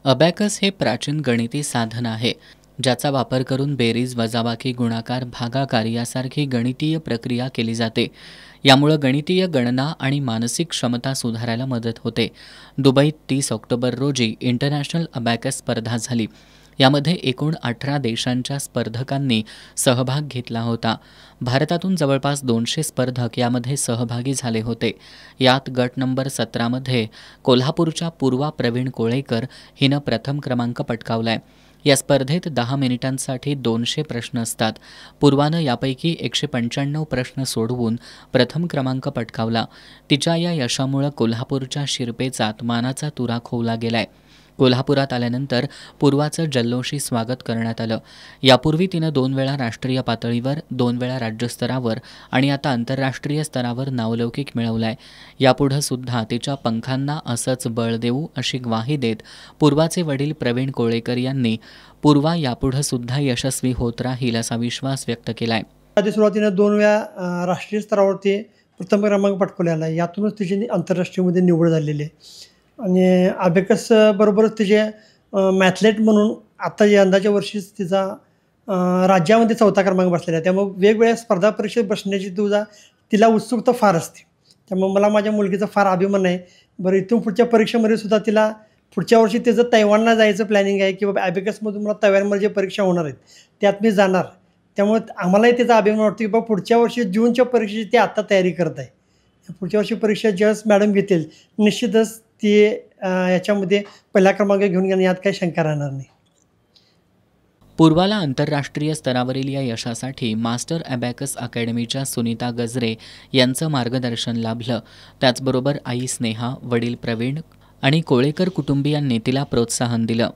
Abacus हे प्राचीन गणिती साधन आहे ज्याचा वापर करून बेरीज, वजाबाकी, गुणाकार, भागाकार यासारखी गणितीय प्रक्रिया केली जाते. यामुळे गणितीय गणना आणि मानसिक क्षमता सुधारायला मदत होते. दुबईत 30 ऑक्टोबर रोजी इंटरनॅशनल अबॅकस स्पर्धा झाली. यामध्ये एकूण 18 देशांच्या स्पर्धकांनी सहभाग घेतला होता. भारतातून जवळपास 200 स्पर्धक यामध्ये सहभागी झाले होते. यात गट नंबर 17मध्ये कोल्हापूरच्या पूर्वा प्रवीण कोळेकर हिनं प्रथम क्रमांक पटकावलाय. या स्पर्धेत 10 मिनिटांसाठी 200 प्रश्न असतात. पूर्वानं यापैकी 195 प्रश्न सोडवून प्रथम क्रमांक पटकावला. तिच्या या यशामुळे कोल्हापूरच्या शिरपेचात मानाचा तुरा खोवला गेलाय. कोल्हापुरात आल्यानंतर पूर्वाचं जल्लोषी स्वागत करण्यात आलं. यापूर्वी तिनं 2 वेळा राष्ट्रीय पातळीवर, 2 वेळा राज्यस्तरावर आणि आता आंतरराष्ट्रीय स्तरावर नावलौकिक मिळवलाय. यापुढे सुद्धा तिच्या पंखांना असंच बळ देऊ अशी ग्वाही देत पूर्वाचे वडील प्रवीण कोळेकर यांनी पूर्वा यापुढे सुद्धा यशस्वी होत राहील असा विश्वास व्यक्त केलाय. आधी सुरुवातीनं 2 वेळा राष्ट्रीय स्तरावरती प्रथम क्रमांक पटकवलेला आहे. यातूनच तिची आंतरराष्ट्रीयमध्ये निवड झालेली आहे. आणि अबॅकस बरोबरच तिचे मॅथलेट म्हणून आता यंदाच्या वर्षीच तिचा राज्यामध्ये 4था क्रमांक बसलेला आहे. त्यामुळे वेगवेगळ्या स्पर्धा परीक्षेत बसण्याची तिला उत्सुकता फार असते. त्यामुळे मला माझ्या मुलगीचा फार अभिमान आहे. बरं, इथून पुढच्या परीक्षेमध्ये सुद्धा तिला पुढच्या वर्षी तिचं तैवानला जायचं प्लॅनिंग आहे की बाबा अबॅकसमधून मला तैवानमध्ये जे परीक्षा होणार आहेत त्यात मी जाणार. त्यामुळे आम्हालाही त्याचा अभिमान वाटतो की बाबा पुढच्या वर्षी जूनच्या परीक्षेची ती आत्ता तयारी करत आहे. पुढच्या वर्षी परीक्षा ज्यावेळेस मॅडम घेतील निश्चितच ती याच्यामध्ये पहिला क्रमांक घेऊन घेणं यात काही शंका राहणार नाही. पूर्वाला आंतरराष्ट्रीय स्तरावरील या यशासाठी मास्टर अबॅकस अकॅडमीच्या सुनीता गजरे यांचं मार्गदर्शन लाभलं. त्याचबरोबर आई स्नेहा, वडील प्रवीण आणि कोळेकर कुटुंबियांनी तिला प्रोत्साहन दिलं.